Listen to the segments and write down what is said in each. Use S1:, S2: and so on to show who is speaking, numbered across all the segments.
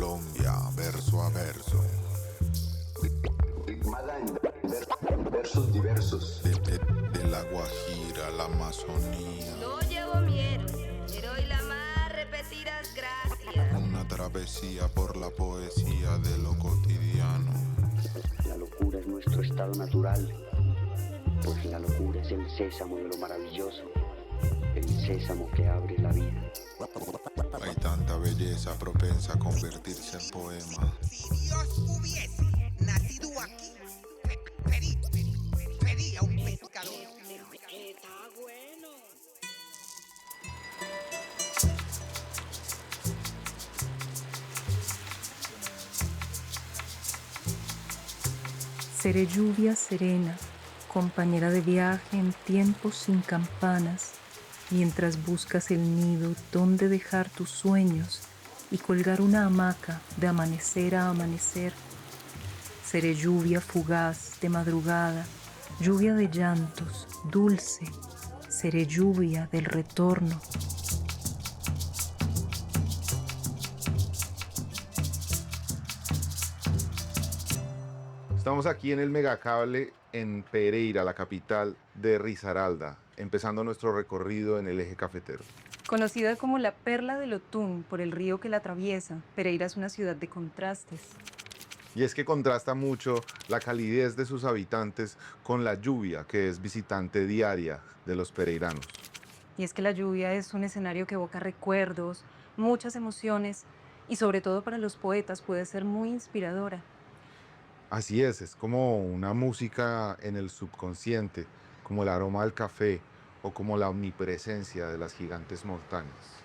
S1: Colombia, verso a verso.
S2: Ritmada en versos diversos.
S1: De la Guajira a la Amazonía.
S3: No llevo miel, pero hoy la más repetidas gracias.
S1: Una travesía por la poesía de lo cotidiano.
S4: La locura es nuestro estado natural, pues la locura es el sésamo de lo maravilloso, el sésamo que abre la vida.
S1: Hay tanta belleza propensa a convertirse en poema.
S5: Si Dios hubiese nacido aquí, sería un pescador.
S3: Está bueno.
S6: Seré lluvia serena, compañera de viaje en tiempos sin campanas, mientras buscas el nido donde dejar tus sueños y colgar una hamaca de amanecer a amanecer. Seré lluvia fugaz de madrugada, lluvia de llantos, dulce, seré lluvia del retorno.
S7: Estamos aquí en el Megacable en Pereira, la capital de Risaralda, empezando nuestro recorrido en el eje cafetero.
S6: Conocida como la Perla del Otún por el río que la atraviesa, Pereira es una ciudad de contrastes.
S7: Y es que contrasta mucho la calidez de sus habitantes con la lluvia, que es visitante diaria de los pereiranos.
S6: Y es que la lluvia es un escenario que evoca recuerdos, muchas emociones y sobre todo para los poetas puede ser muy inspiradora.
S7: Así es como una música en el subconsciente, como el aroma del café o como la omnipresencia de las gigantes montañas.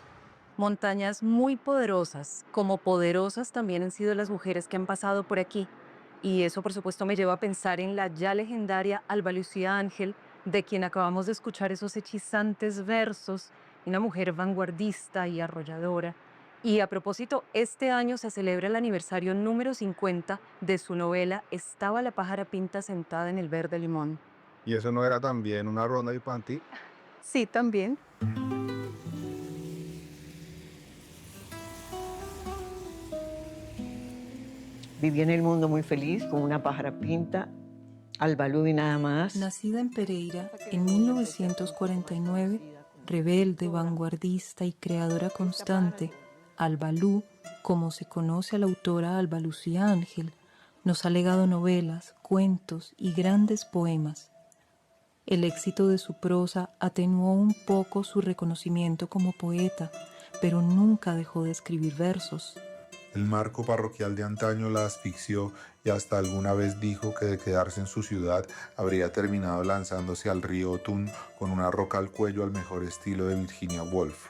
S6: Montañas muy poderosas, como poderosas también han sido las mujeres que han pasado por aquí. Y eso, por supuesto, me lleva a pensar en la ya legendaria Alba Lucía Ángel, de quien acabamos de escuchar esos hechizantes versos, una mujer vanguardista y arrolladora. Y a propósito, este año se celebra el aniversario número 50 de su novela Estaba la pájara pinta sentada en el verde limón.
S7: ¿Y eso no era también una ronda de panty?
S6: Sí, también.
S8: Vivía en el mundo muy feliz con una pájara pinta, Albalú y nada más.
S6: Nacida en Pereira en 1949, rebelde, vanguardista y creadora constante, Albalú, como se conoce a la autora Alba Lucía Ángel, nos ha legado novelas, cuentos y grandes poemas. El éxito de su prosa atenuó un poco su reconocimiento como poeta, pero nunca dejó de escribir versos.
S1: El marco parroquial de antaño la asfixió y hasta alguna vez dijo que de quedarse en su ciudad habría terminado lanzándose al río Otún con una roca al cuello al mejor estilo de Virginia Woolf.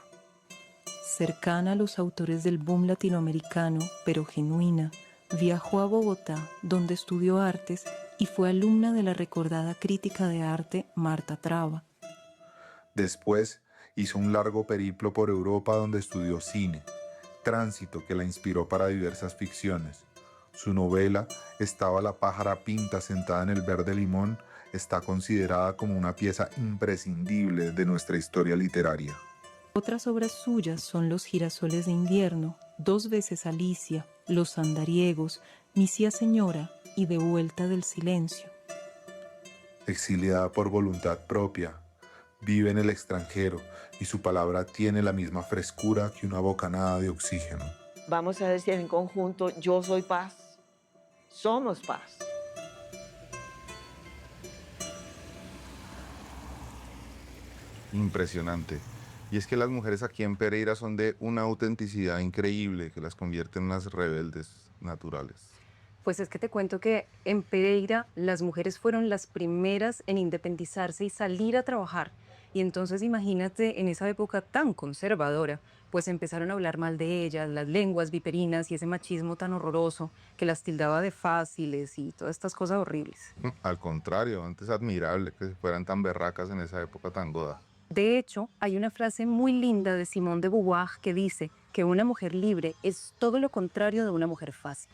S6: Cercana a los autores del boom latinoamericano, pero genuina, viajó a Bogotá, donde estudió artes y fue alumna de la recordada crítica de arte Marta Traba.
S1: Después hizo un largo periplo por Europa donde estudió cine, tránsito que la inspiró para diversas ficciones. Su novela, Estaba la pájara pinta sentada en el verde limón, está considerada como una pieza imprescindible de nuestra historia literaria.
S6: Otras obras suyas son Los girasoles de invierno, Dos veces Alicia, Los andariegos, Misia señora y De vuelta del silencio.
S1: Exiliada por voluntad propia, vive en el extranjero y su palabra tiene la misma frescura que una bocanada de oxígeno.
S8: Vamos a decir en conjunto, yo soy paz, somos paz.
S7: Impresionante. Y es que las mujeres aquí en Pereira son de una autenticidad increíble que las convierte en unas rebeldes naturales.
S6: Pues es que te cuento que en Pereira las mujeres fueron las primeras en independizarse y salir a trabajar. Y entonces imagínate en esa época tan conservadora, pues empezaron a hablar mal de ellas, las lenguas viperinas y ese machismo tan horroroso que las tildaba de fáciles y todas estas cosas horribles.
S7: Al contrario, antes admirable que fueran tan berracas en esa época tan goda.
S6: De hecho, hay una frase muy linda de Simone de Beauvoir que dice que una mujer libre es todo lo contrario de una mujer fácil.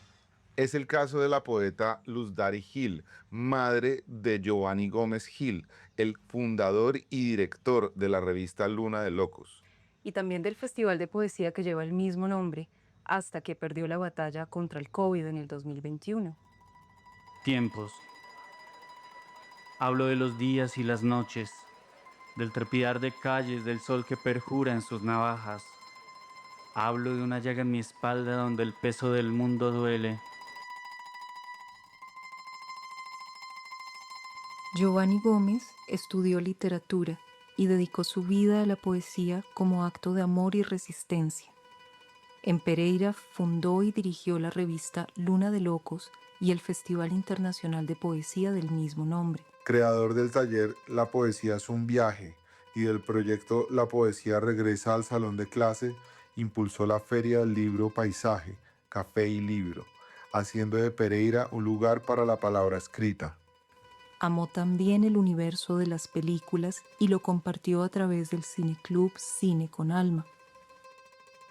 S7: Es el caso de la poeta Luz Dari Gil, madre de Giovanni Gómez Gil, el fundador y director de la revista Luna de Locos.
S6: Y también del festival de poesía que lleva el mismo nombre, hasta que perdió la batalla contra el COVID en el 2021.
S9: Tiempos. Hablo de los días y las noches, del trepidar de calles, del sol que perjura en sus navajas. Hablo de una llaga en mi espalda donde el peso del mundo duele.
S6: Giovanni Gómez estudió literatura y dedicó su vida a la poesía como acto de amor y resistencia. En Pereira fundó y dirigió la revista Luna de Locos y el Festival Internacional de Poesía del mismo nombre.
S1: Creador del taller La Poesía es un viaje y del proyecto La Poesía regresa al salón de clase, impulsó la Feria del Libro Paisaje, Café y Libro, haciendo de Pereira un lugar para la palabra escrita.
S6: Amó también el universo de las películas y lo compartió a través del cineclub Cine con Alma.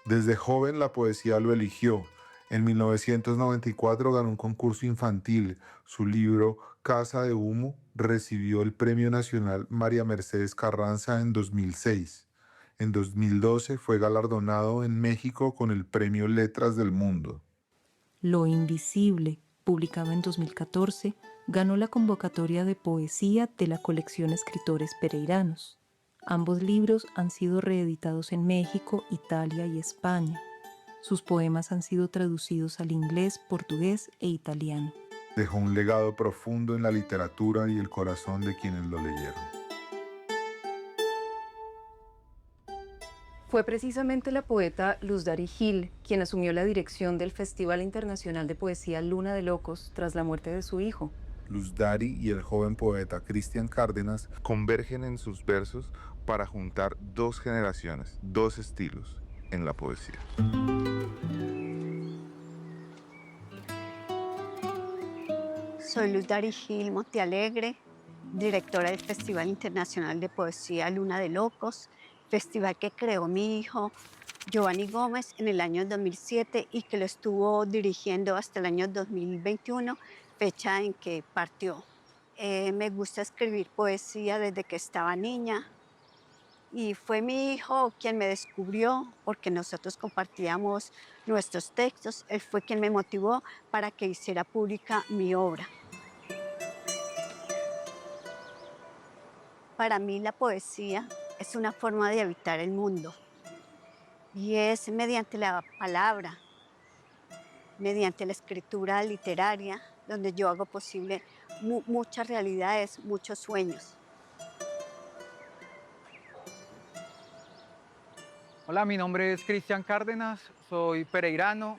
S1: Desde joven la poesía lo eligió. En 1994 ganó un concurso infantil. Su libro Casa de Humo recibió el Premio Nacional María Mercedes Carranza en 2006. En 2012 fue galardonado en México con el Premio Letras del Mundo.
S6: Lo Invisible, publicado en 2014, ganó la convocatoria de poesía de la colección Escritores Pereiranos. Ambos libros han sido reeditados en México, Italia y España. Sus poemas han sido traducidos al inglés, portugués e italiano.
S1: Dejó un legado profundo en la literatura y el corazón de quienes lo leyeron.
S6: Fue precisamente la poeta Luz Dari Gil quien asumió la dirección del Festival Internacional de Poesía Luna de Locos tras la muerte de su hijo.
S1: Luz Dari y el joven poeta Cristian Cárdenas convergen en sus versos para juntar dos generaciones, dos estilos en la poesía.
S10: Soy Luz Dari Gil Montealegre, directora del Festival Internacional de Poesía Luna de Locos, festival que creó mi hijo Giovanni Gómez en el año 2007 y que lo estuvo dirigiendo hasta el año 2021, fecha en que partió. Me gusta escribir poesía desde que estaba niña y fue mi hijo quien me descubrió porque nosotros compartíamos nuestros textos. Él fue quien me motivó para que hiciera pública mi obra. Para mí la poesía es una forma de habitar el mundo y es mediante la palabra, mediante la escritura literaria, donde yo hago posible muchas realidades, muchos sueños.
S11: Hola, mi nombre es Cristian Cárdenas, soy pereirano,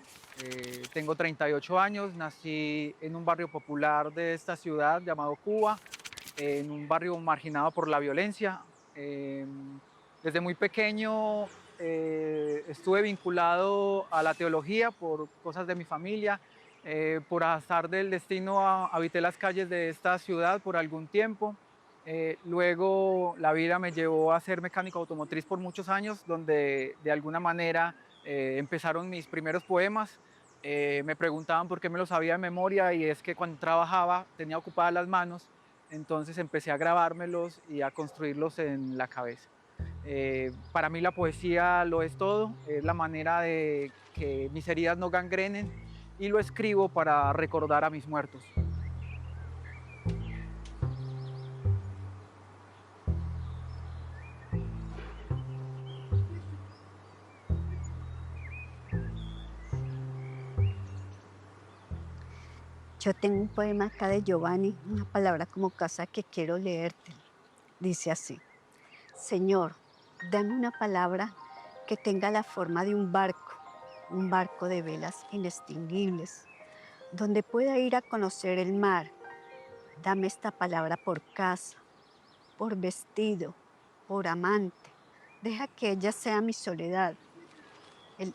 S11: tengo 38 años, nací en un barrio popular de esta ciudad llamado Cuba, en un barrio marginado por la violencia. Desde muy pequeño estuve vinculado a la teología por cosas de mi familia. Por azar del destino habité las calles de esta ciudad por algún tiempo. Luego la vida me llevó a ser mecánico automotriz por muchos años, donde de alguna manera empezaron mis primeros poemas. Me preguntaban por qué me los sabía de memoria y es que cuando trabajaba tenía ocupadas las manos, entonces empecé a grabármelos y a construirlos en la cabeza. Para mí la poesía lo es todo, es la manera de que mis heridas no gangrenen y lo escribo para recordar a mis muertos.
S10: Yo tengo un poema acá de Giovanni, una palabra como casa que quiero leerte. Dice así: Señor, dame una palabra que tenga la forma de un barco de velas inextinguibles, donde pueda ir a conocer el mar. Dame esta palabra por casa, por vestido, por amante. Deja que ella sea mi soledad,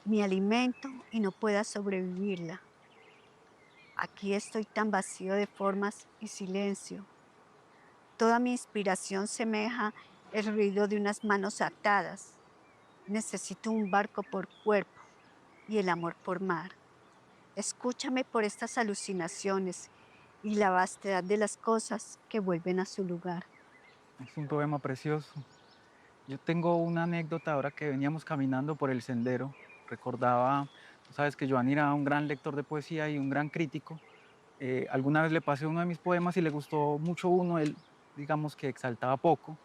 S10: mi alimento y no pueda sobrevivirla. Aquí estoy tan vacío de formas y silencio. Toda mi inspiración semeja el ruido de unas manos atadas. Necesito un barco por cuerpo y el amor por mar. Escúchame por estas alucinaciones y la vastedad de las cosas que vuelven a su lugar.
S11: Es un poema precioso. Yo tengo una anécdota ahora que veníamos caminando por el sendero. Recordaba Tú sabes que Giovanni era un gran lector de poesía y un gran crítico. Alguna vez le pasé uno de mis poemas y le gustó mucho uno, él digamos que exaltaba poco,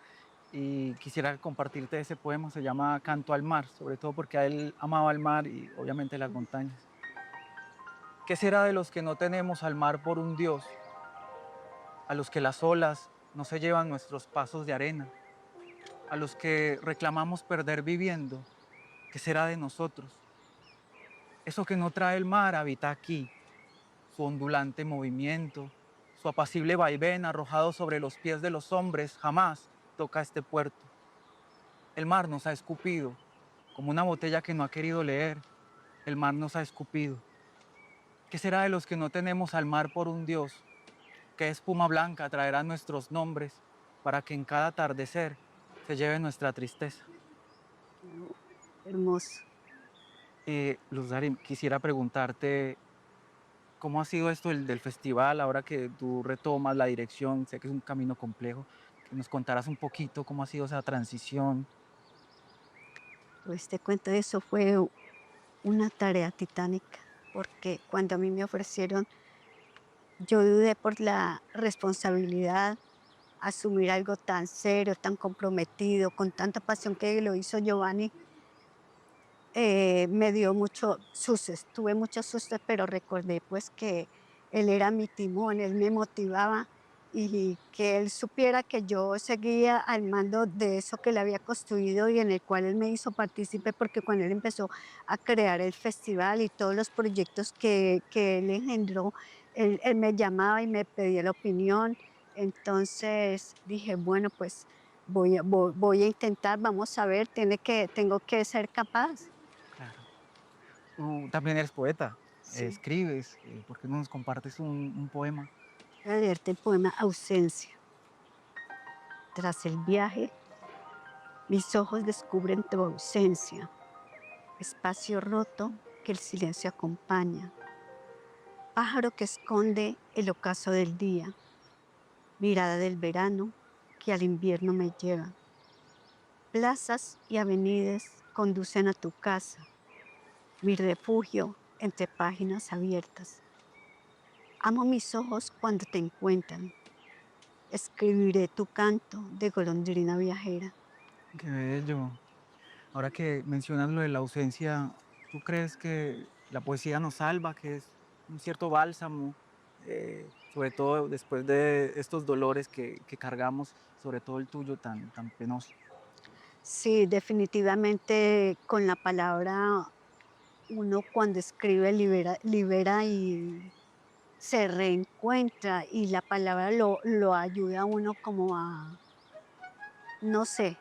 S11: y quisiera compartirte ese poema, se llama Canto al mar, sobre todo porque a él amaba el mar y obviamente las montañas. ¿Qué será de los que no tenemos al mar por un Dios? A los que las olas no se llevan nuestros pasos de arena, a los que reclamamos perder viviendo, ¿qué será de nosotros? Eso que no trae el mar habita aquí, su ondulante movimiento, su apacible vaivén arrojado sobre los pies de los hombres jamás toca este puerto. El mar nos ha escupido, como una botella que no ha querido leer, el mar nos ha escupido. ¿Qué será de los que no tenemos al mar por un Dios? ¿Qué espuma blanca traerá nuestros nombres para que en cada atardecer se lleve nuestra tristeza?
S10: Hermoso.
S11: Luz Dari, quisiera preguntarte, ¿cómo ha sido esto del festival ahora que tú retomas la dirección? Sé que es un camino complejo, que nos contarás un poquito cómo ha sido esa transición.
S10: Pues te cuento, eso fue una tarea titánica, porque cuando a mí me ofrecieron, yo dudé por la responsabilidad, asumir algo tan serio, tan comprometido, con tanta pasión que lo hizo Giovanni. Me dio mucho sustos, tuve muchos sustos, pero recordé pues que él era mi timón, él me motivaba y que él supiera que yo seguía al mando de eso que él había construido y en el cual él me hizo partícipe, porque cuando él empezó a crear el festival y todos los proyectos que él engendró, él me llamaba y me pedía la opinión. Entonces dije, bueno, pues voy a intentar, vamos a ver, tengo que ser capaz.
S11: Claro. Tú también eres poeta,
S10: Sí.
S11: escribes, ¿por qué no nos compartes un poema?
S10: Voy a leerte el poema Ausencia. Tras el viaje, mis ojos descubren tu ausencia, espacio roto que el silencio acompaña, pájaro que esconde el ocaso del día, mirada del verano que al invierno me lleva. Plazas y avenidas conducen a tu casa, mi refugio entre páginas abiertas. Amo mis ojos cuando te encuentran. Escribiré tu canto de golondrina viajera.
S11: Qué bello. Ahora que mencionas lo de la ausencia, ¿tú crees que la poesía nos salva, que es un cierto bálsamo, sobre todo después de estos dolores que cargamos, sobre todo el tuyo tan penoso?
S10: Sí, definitivamente con la palabra uno cuando escribe libera y se reencuentra y la palabra lo ayuda a uno como a, no sé,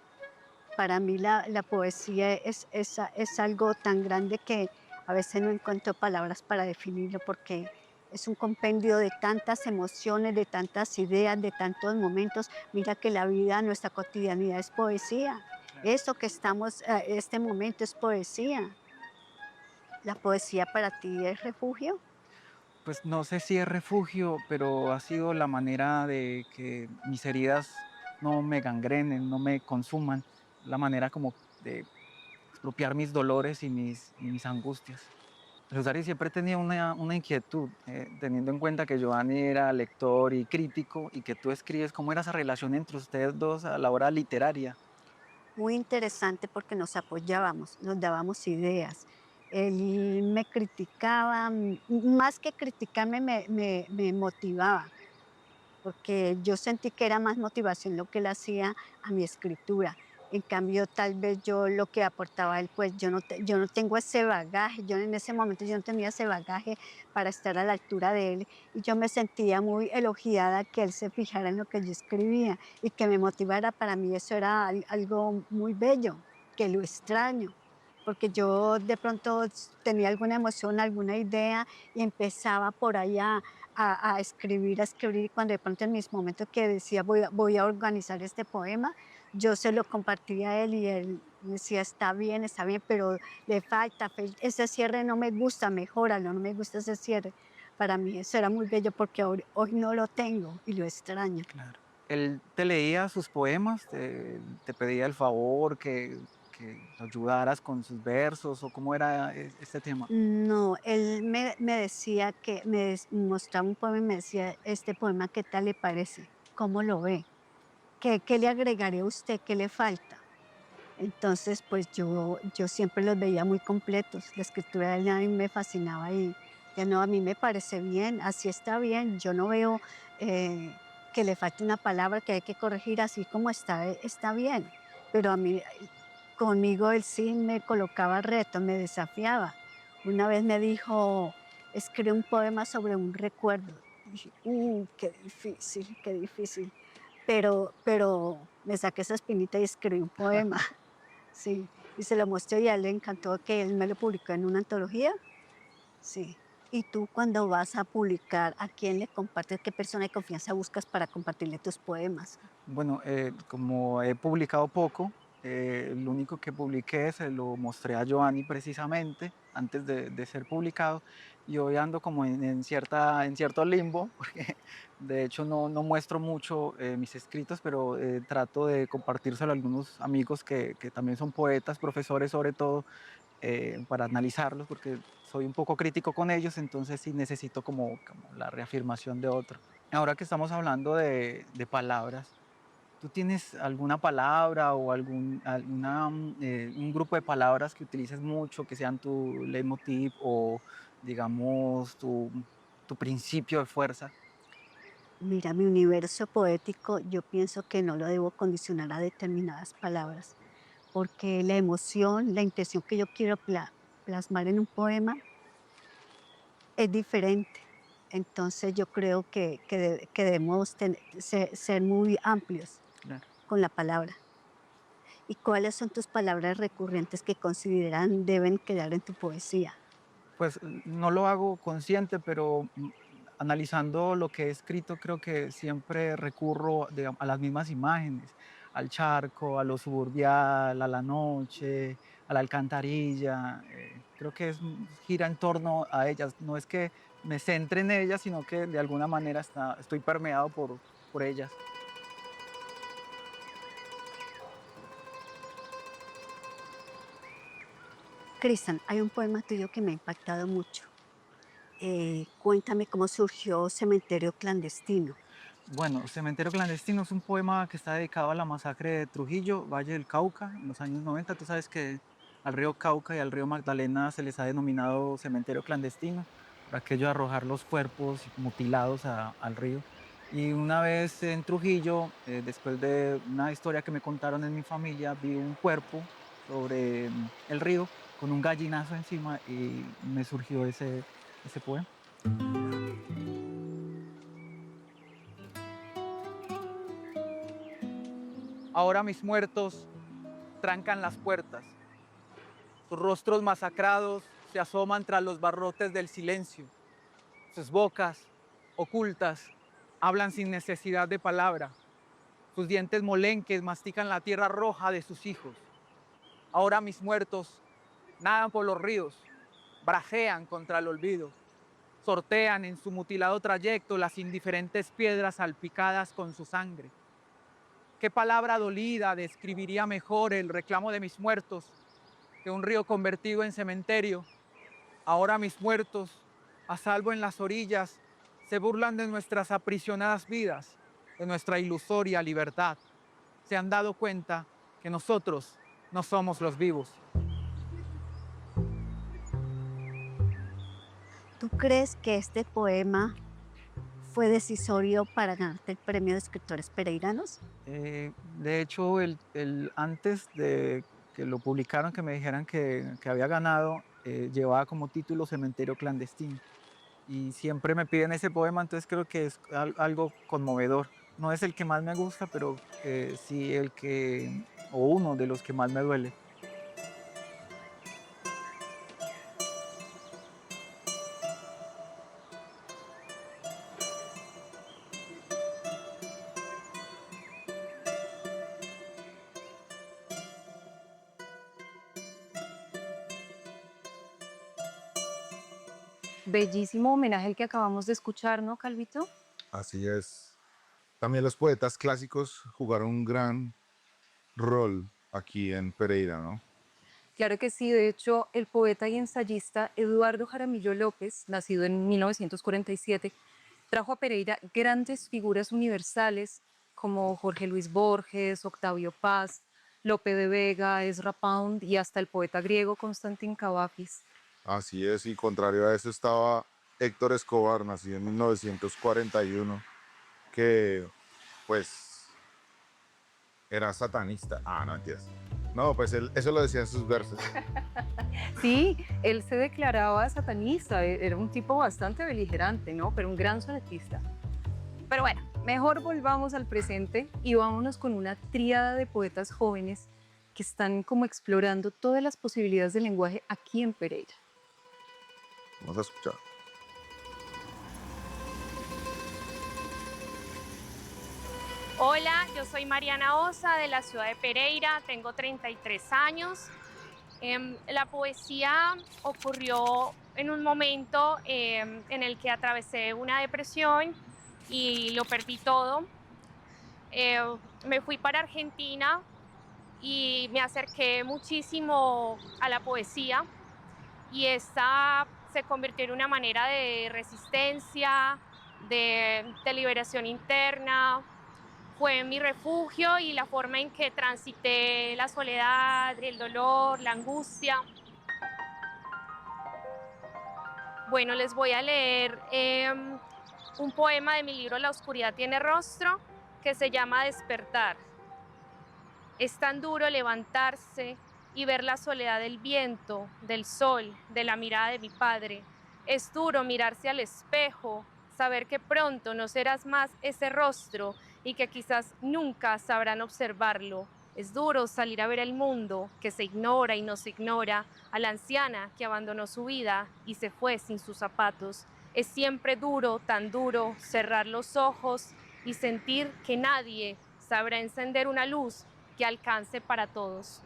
S10: para mí la poesía es algo tan grande que a veces no encuentro palabras para definirlo porque es un compendio de tantas emociones, de tantas ideas, de tantos momentos. Mira que la vida, nuestra cotidianidad es poesía. Eso que estamos, este momento es poesía. ¿La poesía para ti es refugio?
S11: Pues no sé si es refugio, pero ha sido la manera de que mis heridas no me gangrenen, no me consuman, la manera como de expropiar mis dolores y mis angustias. Rosari siempre tenía una inquietud, teniendo en cuenta que Giovanni era lector y crítico y que tú escribes, ¿cómo era esa relación entre ustedes dos a la hora literaria?
S10: Muy interesante porque nos apoyábamos, nos dábamos ideas. Él me criticaba, más que criticarme, me motivaba, porque yo sentí que era más motivación lo que él hacía a mi escritura. En cambio, tal vez yo lo que aportaba a él, pues yo no tengo ese bagaje, yo en ese momento yo no tenía ese bagaje para estar a la altura de él y yo me sentía muy elogiada que él se fijara en lo que yo escribía y que me motivara. Para mí eso era algo muy bello, que lo extraño, porque yo de pronto tenía alguna emoción, alguna idea y empezaba por allá a escribir, y cuando de pronto en mis momentos que decía voy a organizar este poema, yo se lo compartía a él y él me decía, está bien, pero le falta, ese cierre no me gusta, mejóralo, no me gusta ese cierre. Para mí eso era muy bello porque hoy no lo tengo y lo extraño.
S11: Claro. Él te leía sus poemas, te pedía el favor, que lo ayudaras con sus versos o cómo era este tema.
S10: No, él me decía que mostraba un poema y me decía, este poema, ¿qué tal le parece? ¿Cómo lo ve? ¿Qué le agregaría a usted? ¿Qué le falta? Entonces, pues yo siempre los veía muy completos. La escritura de él a mí me fascinaba y ya no, a mí me parece bien, así está bien. Yo no veo que le falte una palabra que hay que corregir, así como está, está bien. Pero a mí, conmigo él sí me colocaba retos, me desafiaba. Una vez me dijo, escribe un poema sobre un recuerdo. Y dije, qué difícil, qué difícil. Pero me saqué esa espinita y escribí un poema. Sí, y se lo mostré y a él le encantó que él me lo publicó en una antología. Sí. Y tú cuando vas a publicar, ¿a quién le compartes? ¿Qué persona de confianza buscas para compartirle tus poemas?
S11: Bueno, como he publicado poco, lo único que publiqué se lo mostré a Giovanni precisamente antes de ser publicado y hoy ando como en cierto limbo porque de hecho no muestro mucho mis escritos, pero trato de compartírselo a algunos amigos que también son poetas, profesores sobre todo, para analizarlos porque soy un poco crítico con ellos, entonces sí necesito como la reafirmación de otro. Ahora que estamos hablando de palabras, ¿tú tienes alguna palabra o un grupo de palabras que utilices mucho, que sean tu leitmotiv o, digamos, tu principio de fuerza?
S10: Mira, mi universo poético, yo pienso que no lo debo condicionar a determinadas palabras, porque la emoción, la intención que yo quiero plasmar en un poema es diferente. Entonces yo creo que debemos ser muy amplios
S11: Claro.
S10: con la palabra. ¿Y cuáles son tus palabras recurrentes que consideran deben quedar en tu poesía?
S11: Pues no lo hago consciente, pero analizando lo que he escrito, creo que siempre recurro a las mismas imágenes, al charco, a lo suburbial, a la noche, a la alcantarilla. Creo que gira en torno a ellas. No es que me centre en ellas, sino que de alguna manera estoy permeado por ellas.
S10: Cristian, hay un poema tuyo que me ha impactado mucho. Cuéntame cómo surgió Cementerio Clandestino.
S11: Bueno, Cementerio Clandestino es un poema que está dedicado a la masacre de Trujillo, Valle del Cauca, en los años 90. Tú sabes que al río Cauca y al río Magdalena se les ha denominado cementerio clandestino, por aquello de arrojar los cuerpos mutilados al río. Y una vez en Trujillo, después de una historia que me contaron en mi familia, vi un cuerpo sobre el río con un gallinazo encima y me surgió ese poema. Ahora mis muertos trancan las puertas. Sus rostros masacrados se asoman tras los barrotes del silencio. Sus bocas, ocultas, hablan sin necesidad de palabra. Sus dientes molenques mastican la tierra roja de sus hijos. Ahora mis muertos nadan por los ríos, bracean contra el olvido, sortean en su mutilado trayecto las indiferentes piedras salpicadas con su sangre. ¿Qué palabra dolida describiría mejor el reclamo de mis muertos que un río convertido en cementerio? Ahora mis muertos, a salvo en las orillas, se burlan de nuestras aprisionadas vidas, de nuestra ilusoria libertad. Se han dado cuenta que nosotros no somos los vivos.
S10: ¿Tú crees que este poema fue decisorio para ganarte el premio de escritores pereiranos?
S11: De hecho, antes de que lo publicaron, que me dijeran que había ganado, llevaba como título Cementerio Clandestino. Y siempre me piden ese poema, entonces creo que es algo conmovedor. No es el que más me gusta, pero sí o uno de los que más me duele.
S6: Bellísimo homenaje el que acabamos de escuchar, ¿no, Calvito?
S7: Así es. También los poetas clásicos jugaron un gran rol aquí en Pereira, ¿no?
S6: Claro que sí, de hecho, el poeta y ensayista Eduardo Jaramillo López, nacido en 1947, trajo a Pereira grandes figuras universales como Jorge Luis Borges, Octavio Paz, Lope de Vega, Ezra Pound y hasta el poeta griego Constantin Cavafis.
S7: Así es, y contrario a eso estaba Héctor Escobar, nacido en 1941, que pues era satanista. Ah, no entiendes. No, pues eso lo decía en sus versos.
S6: Sí, él se declaraba satanista, era un tipo bastante beligerante, ¿no? Pero un gran sonetista. Pero bueno, mejor volvamos al presente y vámonos con una tríada de poetas jóvenes que están como explorando todas las posibilidades del lenguaje aquí en Pereira.
S7: Vamos a escuchar.
S12: Hola, yo soy Mariana Osa de la ciudad de Pereira, tengo 33 años. La poesía ocurrió en un momento en el que atravesé una depresión y lo perdí todo. Me fui para Argentina y me acerqué muchísimo a la poesía y esta se convirtió en una manera de resistencia, de liberación interna. Fue mi refugio y la forma en que transité la soledad, el dolor, la angustia. Bueno, les voy a leer un poema de mi libro La oscuridad tiene rostro, que se llama Despertar. Es tan duro levantarse y ver la soledad del viento, del sol, de la mirada de mi padre. Es duro mirarse al espejo, saber que pronto no serás más ese rostro y que quizás nunca sabrán observarlo. Es duro salir a ver el mundo que se ignora y nos ignora, a la anciana que abandonó su vida y se fue sin sus zapatos. Es siempre duro, tan duro, cerrar los ojos y sentir que nadie sabrá encender una luz que alcance para todos.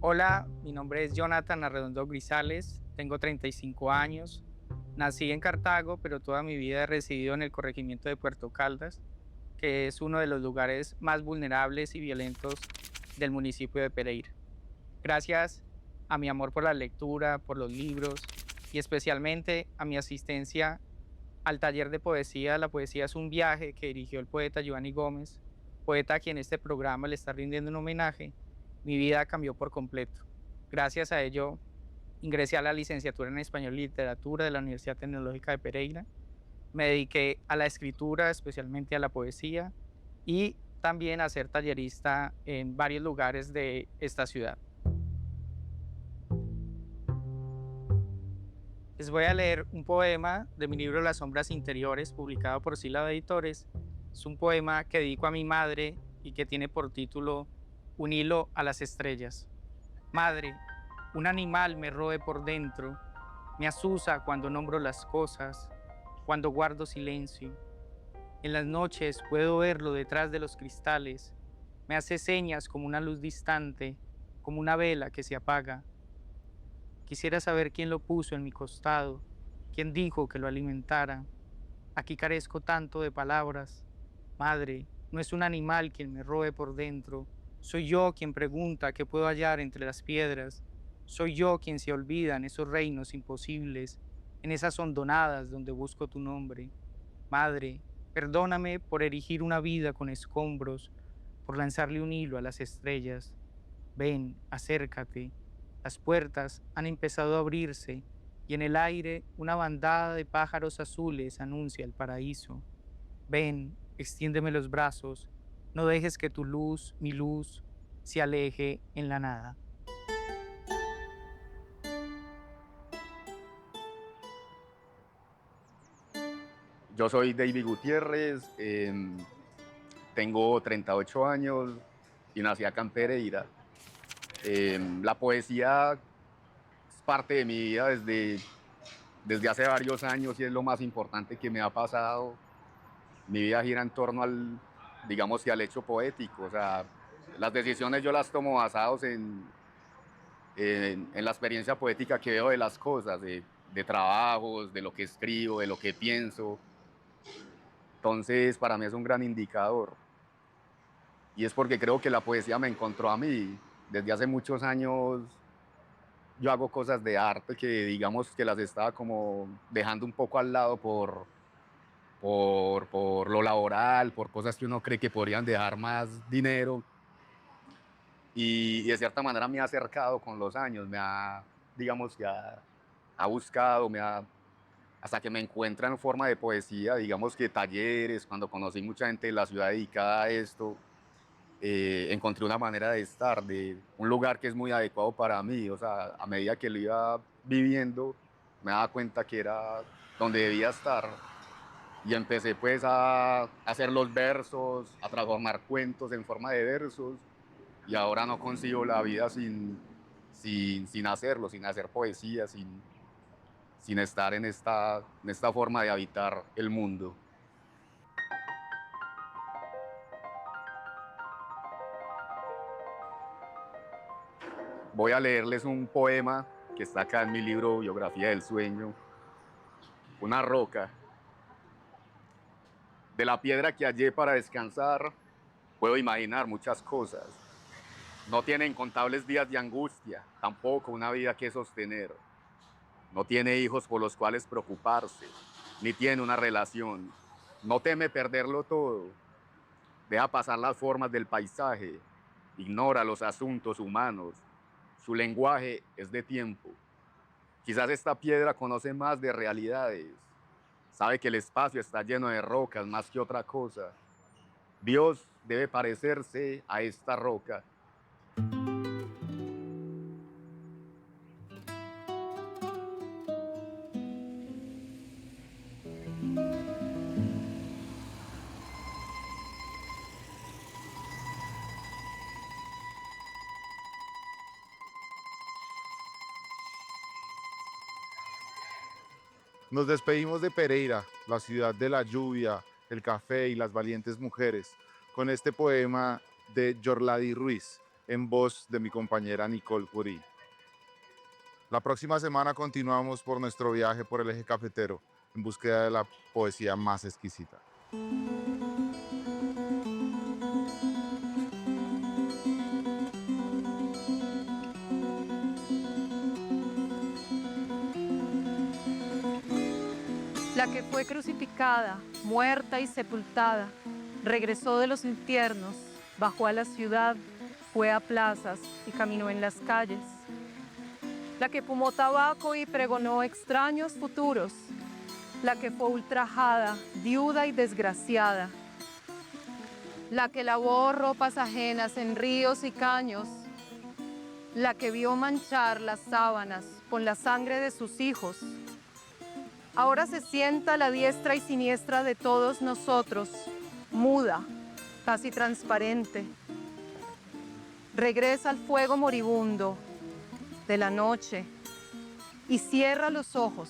S11: Hola, mi nombre es Jonathan Arredondo Grisales, tengo 35 años. Nací en Cartago, pero toda mi vida he residido en el corregimiento de Puerto Caldas, que es uno de los lugares más vulnerables y violentos del municipio de Pereira. Gracias a mi amor por la lectura, por los libros y especialmente a mi asistencia al taller de poesía. La poesía es un viaje que dirigió el poeta Giovanni Gómez, poeta a quien este programa le está rindiendo un homenaje. Mi vida cambió por completo. Gracias a ello, ingresé a la licenciatura en Español y Literatura de la Universidad Tecnológica de Pereira. Me dediqué a la escritura, especialmente a la poesía, y también a ser tallerista en varios lugares de esta ciudad. Les voy a leer un poema de mi libro Las sombras interiores, publicado por Sílaba Editores. Es un poema que dedico a mi madre y que tiene por título Un hilo a las estrellas. Madre, un animal me roe por dentro, me asusa cuando nombro las cosas, cuando guardo silencio. En las noches puedo verlo detrás de los cristales, me hace señas como una luz distante, como una vela que se apaga. Quisiera saber quién lo puso en mi costado, quién dijo que lo alimentara. Aquí carezco tanto de palabras. Madre, no es un animal quien me roe por dentro, soy yo quien pregunta qué puedo hallar entre las piedras. Soy yo quien se olvida en esos reinos imposibles, en esas hondonadas donde busco tu nombre. Madre, perdóname por erigir una vida con escombros, por lanzarle un hilo a las estrellas. Ven, acércate. Las puertas han empezado a abrirse y en el aire una bandada de pájaros azules anuncia el paraíso. Ven, extiéndeme los brazos. No dejes que tu luz, mi luz, se aleje en la nada.
S13: Yo soy David Gutiérrez, tengo 38 años y nací acá en Pereira. La poesía es parte de mi vida desde hace varios años y es lo más importante que me ha pasado. Mi vida gira en torno al hecho poético. O sea, las decisiones yo las tomo basados en la experiencia poética que veo de las cosas, de trabajos, de lo que escribo, de lo que pienso. Entonces, para mí es un gran indicador. Y es porque creo que la poesía me encontró a mí. Desde hace muchos años yo hago cosas de arte que digamos que las estaba como dejando un poco al lado por lo laboral, por cosas que uno cree que podrían dejar más dinero. Y de cierta manera me ha acercado con los años, me ha, digamos, ha buscado, hasta que me encuentra en forma de poesía, digamos que talleres, cuando conocí mucha gente de la ciudad dedicada a esto, encontré una manera de estar, de un lugar que es muy adecuado para mí. O sea, a medida que lo iba viviendo, me daba cuenta que era donde debía estar. Y empecé pues a hacer los versos, a transformar cuentos en forma de versos. Y ahora no concibo la vida sin hacerlo, sin hacer poesía, sin estar en esta forma de habitar el mundo. Voy a leerles un poema que está acá en mi libro Biografía del Sueño. Una roca. De la piedra que hallé para descansar, puedo imaginar muchas cosas. No tiene incontables días de angustia, tampoco una vida que sostener. No tiene hijos por los cuales preocuparse, ni tiene una relación. No teme perderlo todo. Deja pasar las formas del paisaje, ignora los asuntos humanos. Su lenguaje es de tiempo. Quizás esta piedra conoce más de realidades. Sabe que el espacio está lleno de rocas más que otra cosa. Dios debe parecerse a esta roca.
S7: Nos despedimos de Pereira, la ciudad de la lluvia, el café y las valientes mujeres, con este poema de Yorlady Ruiz, en voz de mi compañera Nicole Curí. La próxima semana continuamos por nuestro viaje por el eje cafetero, en búsqueda de la poesía más exquisita.
S6: La que fue crucificada, muerta y sepultada, regresó de los infiernos, bajó a la ciudad, fue a plazas y caminó en las calles. La que fumó tabaco y pregonó extraños futuros, la que fue ultrajada, viuda y desgraciada, la que lavó ropas ajenas en ríos y caños, la que vio manchar las sábanas con la sangre de sus hijos. Ahora se sienta a la diestra y siniestra de todos nosotros, muda, casi transparente. Regresa al fuego moribundo de la noche y cierra los ojos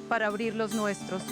S6: para abrir los nuestros.